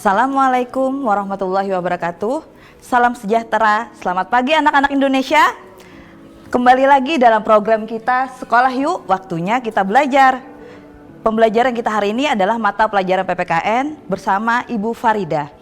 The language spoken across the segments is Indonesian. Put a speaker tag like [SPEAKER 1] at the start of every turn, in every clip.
[SPEAKER 1] Assalamualaikum warahmatullahi wabarakatuh. Salam sejahtera, selamat pagi anak-anak Indonesia. Kembali lagi dalam program kita Sekolah Yuk, waktunya kita belajar. Pembelajaran kita hari ini adalah mata pelajaran PPKN bersama Ibu Farida.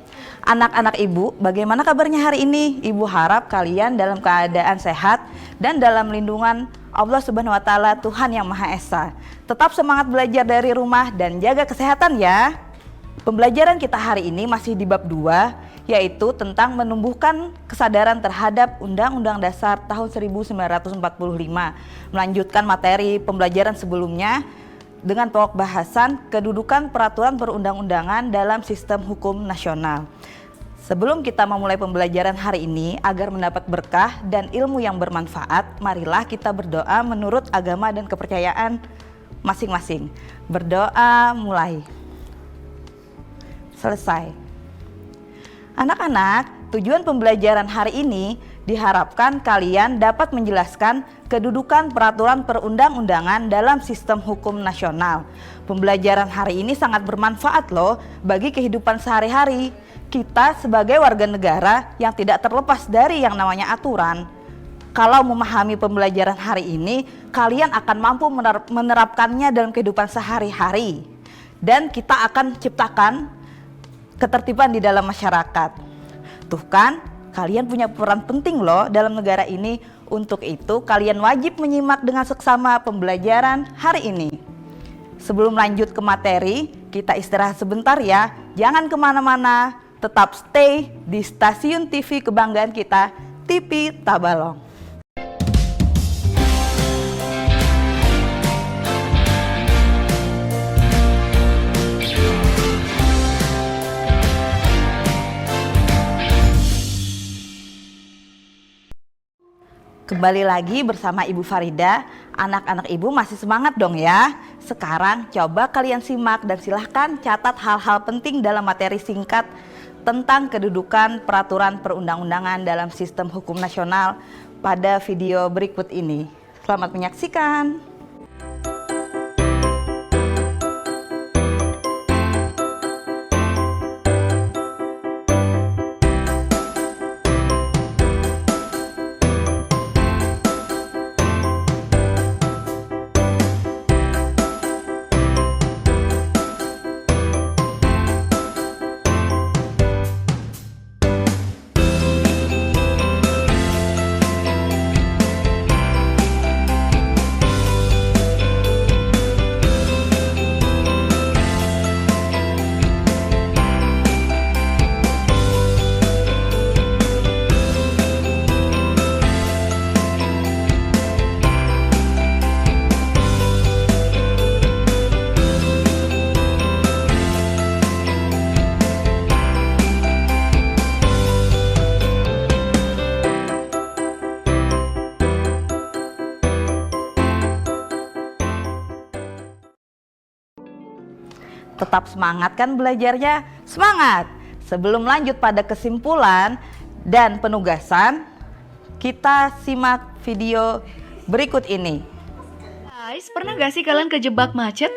[SPEAKER 1] Anak-anak Ibu, bagaimana kabarnya hari ini? Ibu harap kalian dalam keadaan sehat dan dalam lindungan Allah Subhanahu wa Ta'ala, Tuhan yang Maha Esa. Tetap semangat belajar dari rumah dan jaga kesehatan ya. Pembelajaran kita hari ini masih di bab 2, yaitu tentang menumbuhkan kesadaran terhadap Undang-Undang Dasar tahun 1945. Melanjutkan materi pembelajaran sebelumnya dengan pokok bahasan kedudukan peraturan perundang-undangan dalam sistem hukum nasional. Sebelum kita memulai pembelajaran hari ini agar mendapat berkah dan ilmu yang bermanfaat, marilah kita berdoa menurut agama dan kepercayaan masing-masing. Berdoa mulai. Selesai. Anak-anak, tujuan pembelajaran hari ini diharapkan kalian dapat menjelaskan kedudukan peraturan perundang-undangan dalam sistem hukum nasional. Pembelajaran hari ini sangat bermanfaat loh bagi kehidupan sehari-hari. Kita sebagai warga negara yang tidak terlepas dari yang namanya aturan. Kalau memahami pembelajaran hari ini, kalian akan mampu menerapkannya dalam kehidupan sehari-hari. Dan kita akan ciptakan ketertiban di dalam masyarakat. Tuh kan, kalian punya peran penting loh dalam negara ini. Untuk itu, kalian wajib menyimak dengan seksama pembelajaran hari ini. Sebelum lanjut ke materi, kita istirahat sebentar ya. Jangan kemana-mana, tetap stay di stasiun TV kebanggaan kita, TV Tabalong. Kembali lagi bersama Ibu Farida. Anak-anak Ibu masih semangat dong ya. Sekarang coba kalian simak dan silahkan catat hal-hal penting dalam materi singkat tentang kedudukan peraturan perundang-undangan dalam sistem hukum nasional pada video berikut ini. Selamat menyaksikan. Tetap semangat kan belajarnya? Semangat! Sebelum lanjut pada kesimpulan dan penugasan, kita simak video berikut ini.
[SPEAKER 2] Guys, pernah gak sih kalian kejebak macet?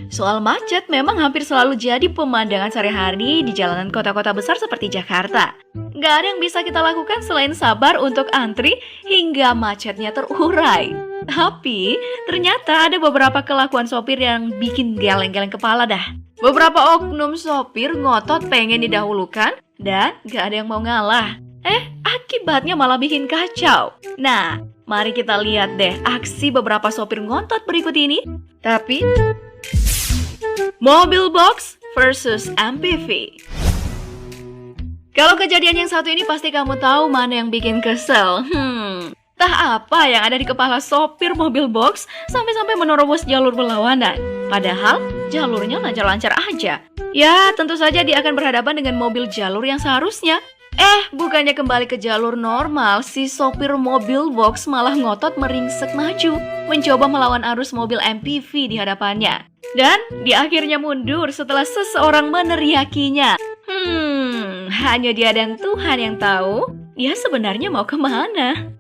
[SPEAKER 2] Soal macet memang hampir selalu jadi pemandangan sehari-hari di jalanan kota-kota besar seperti Jakarta. Gak ada yang bisa kita lakukan selain sabar untuk antri hingga macetnya terurai. Tapi ternyata ada beberapa kelakuan sopir yang bikin geleng-geleng kepala dah. Beberapa oknum sopir ngotot pengen didahulukan dan gak ada yang mau ngalah. Akibatnya malah bikin kacau. Nah, mari kita lihat deh aksi beberapa sopir ngotot berikut ini. Tapi mobil box versus MPV. Kalau kejadian yang satu ini pasti kamu tahu mana yang bikin kesel. Entah apa yang ada di kepala sopir mobil box sampai-sampai menerobos jalur berlawanan. Padahal jalurnya lancar-lancar aja. Ya, tentu saja dia akan berhadapan dengan mobil jalur yang seharusnya. Bukannya kembali ke jalur normal, si sopir mobil box malah ngotot meringsek maju, mencoba melawan arus mobil MPV di hadapannya. Dan dia akhirnya mundur setelah seseorang meneriakinya. Hanya dia dan Tuhan yang tahu, dia sebenarnya mau kemana.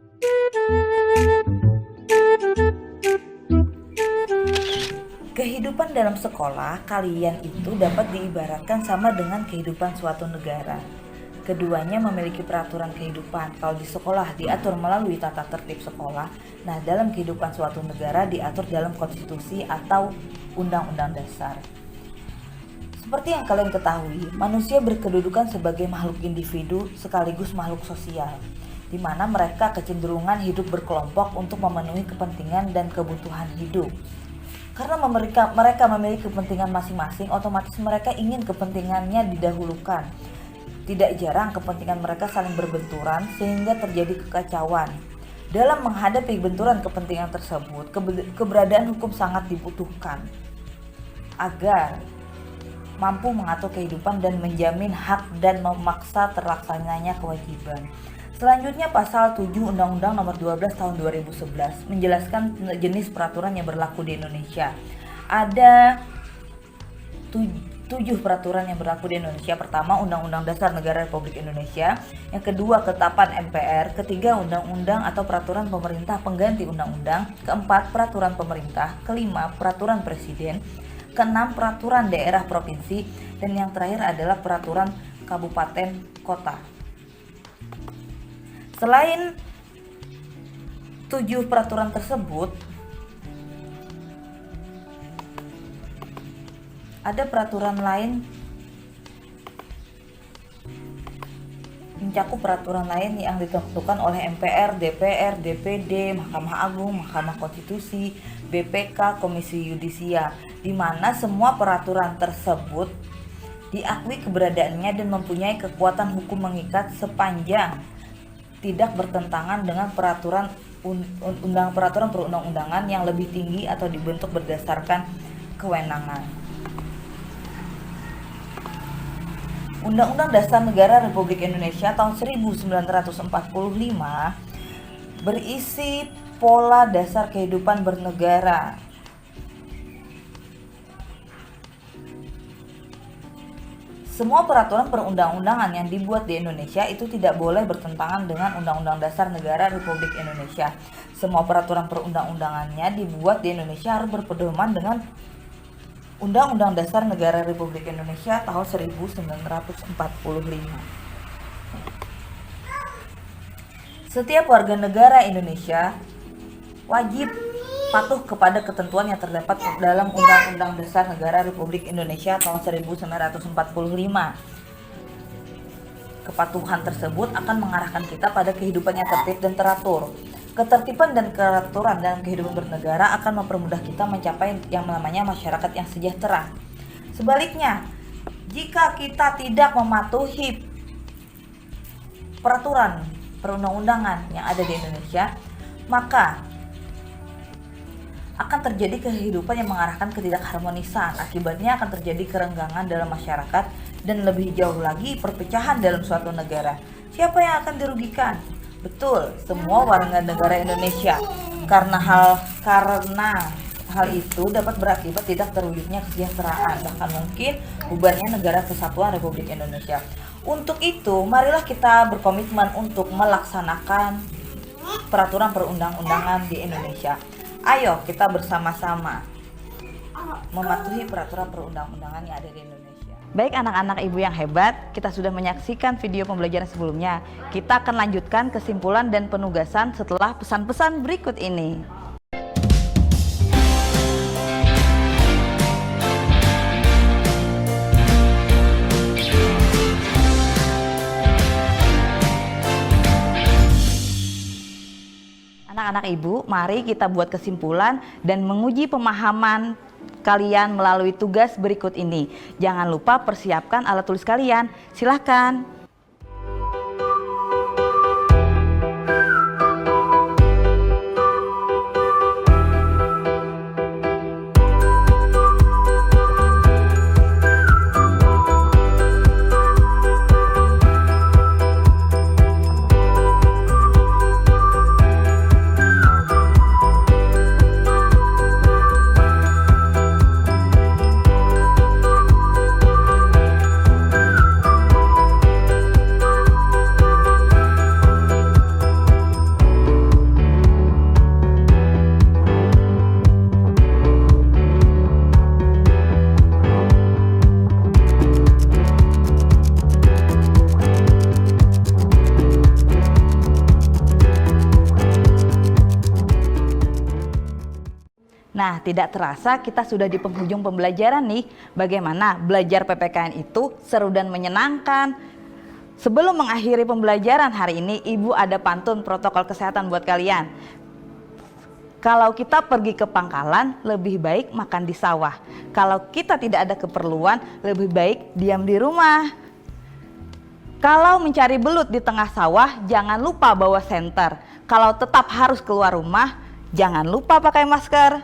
[SPEAKER 1] Kehidupan dalam sekolah kalian itu dapat diibaratkan sama dengan kehidupan suatu negara. Keduanya memiliki peraturan kehidupan. Kalau di sekolah diatur melalui tata tertib sekolah, nah dalam kehidupan suatu negara diatur dalam konstitusi atau undang-undang dasar. Seperti yang kalian ketahui, manusia berkedudukan sebagai makhluk individu sekaligus makhluk sosial, di mana mereka kecenderungan hidup berkelompok untuk memenuhi kepentingan dan kebutuhan hidup. Karena mereka memiliki kepentingan masing-masing, otomatis mereka ingin kepentingannya didahulukan. Tidak jarang kepentingan mereka saling berbenturan sehingga terjadi kekacauan. Dalam menghadapi benturan kepentingan tersebut, keberadaan hukum sangat dibutuhkan agar mampu mengatur kehidupan dan menjamin hak dan memaksa terlaksananya kewajiban. Selanjutnya pasal 7 Undang-Undang Nomor 12 Tahun 2011 menjelaskan jenis peraturan yang berlaku di Indonesia. Ada 7 peraturan yang berlaku di Indonesia. Pertama, Undang-Undang Dasar Negara Republik Indonesia. Yang kedua, Ketetapan MPR. Ketiga, Undang-Undang atau Peraturan Pemerintah Pengganti Undang-Undang. Keempat, Peraturan Pemerintah. Kelima, Peraturan Presiden. Keenam, Peraturan Daerah Provinsi. Dan yang terakhir adalah Peraturan Kabupaten Kota. Selain 7 peraturan tersebut, ada peraturan lain mencakup peraturan lain yang ditentukan oleh MPR, DPR, DPD, Mahkamah Agung, Mahkamah Konstitusi, BPK, Komisi Yudisial, di mana semua peraturan tersebut diakui keberadaannya dan mempunyai kekuatan hukum mengikat sepanjang tidak bertentangan dengan peraturan perundang-undangan yang lebih tinggi atau dibentuk berdasarkan kewenangan. Undang-Undang Dasar Negara Republik Indonesia tahun 1945 berisi pola dasar kehidupan bernegara. Semua peraturan perundang-undangan yang dibuat di Indonesia itu tidak boleh bertentangan dengan Undang-Undang Dasar Negara Republik Indonesia. Semua peraturan perundang-undangannya dibuat di Indonesia harus berpedoman dengan Undang-Undang Dasar Negara Republik Indonesia tahun 1945. Setiap warga negara Indonesia wajib patuh kepada ketentuan yang terdapat dalam Undang-Undang Dasar Negara Republik Indonesia tahun 1945. Kepatuhan tersebut akan mengarahkan kita pada kehidupan yang tertib dan teratur. Ketertiban dan keaturan dalam kehidupan bernegara akan mempermudah kita mencapai yang namanya masyarakat yang sejahtera. Sebaliknya, jika kita tidak mematuhi peraturan perundang-undangan yang ada di Indonesia, maka akan terjadi kehidupan yang mengarahkan ketidakharmonisan. Akibatnya akan terjadi kerenggangan dalam masyarakat dan lebih jauh lagi perpecahan dalam suatu negara. Siapa yang akan dirugikan? Betul, semua warga negara Indonesia. Karena hal itu dapat berakibat tidak terwujudnya kesejahteraan, bahkan mungkin bubarnya negara kesatuan Republik Indonesia. Untuk itu, marilah kita berkomitmen untuk melaksanakan peraturan perundang-undangan di Indonesia. Ayo kita bersama-sama mematuhi peraturan perundang-undangan yang ada di Indonesia. Baik anak-anak ibu yang hebat, kita sudah menyaksikan video pembelajaran sebelumnya. Kita akan lanjutkan kesimpulan dan penugasan setelah pesan-pesan berikut ini. Anak-anak ibu, mari kita buat kesimpulan dan menguji pemahaman kalian melalui tugas berikut ini. Jangan lupa persiapkan alat tulis kalian. Silahkan. Nah, tidak terasa kita sudah di penghujung pembelajaran nih. Bagaimana belajar PPKN itu seru dan menyenangkan. Sebelum mengakhiri pembelajaran hari ini, Ibu ada pantun protokol kesehatan buat kalian. Kalau kita pergi ke pangkalan, lebih baik makan di sawah. Kalau kita tidak ada keperluan, lebih baik diam di rumah. Kalau mencari belut di tengah sawah, jangan lupa bawa senter. Kalau tetap harus keluar rumah, jangan lupa pakai masker.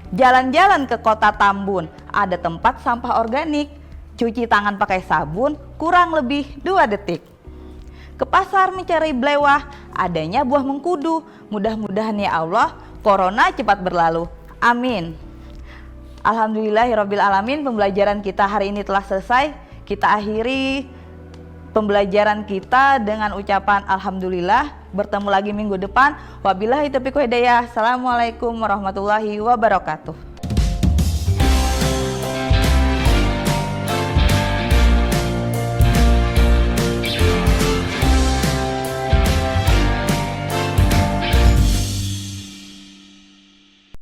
[SPEAKER 1] Jalan-jalan ke kota Tambun, ada tempat sampah organik. Cuci tangan pakai sabun, kurang lebih 2 detik. Ke pasar mencari belewah, adanya buah mengkudu. Mudah-mudahan ya Allah, corona cepat berlalu. Amin. Alhamdulillahirrabbilalamin, pembelajaran kita hari ini telah selesai. Kita akhiri pembelajaran kita dengan ucapan alhamdulillah. Bertemu lagi minggu depan. Wabillahi taufiq wal hidayah. Assalamualaikum warahmatullahi wabarakatuh.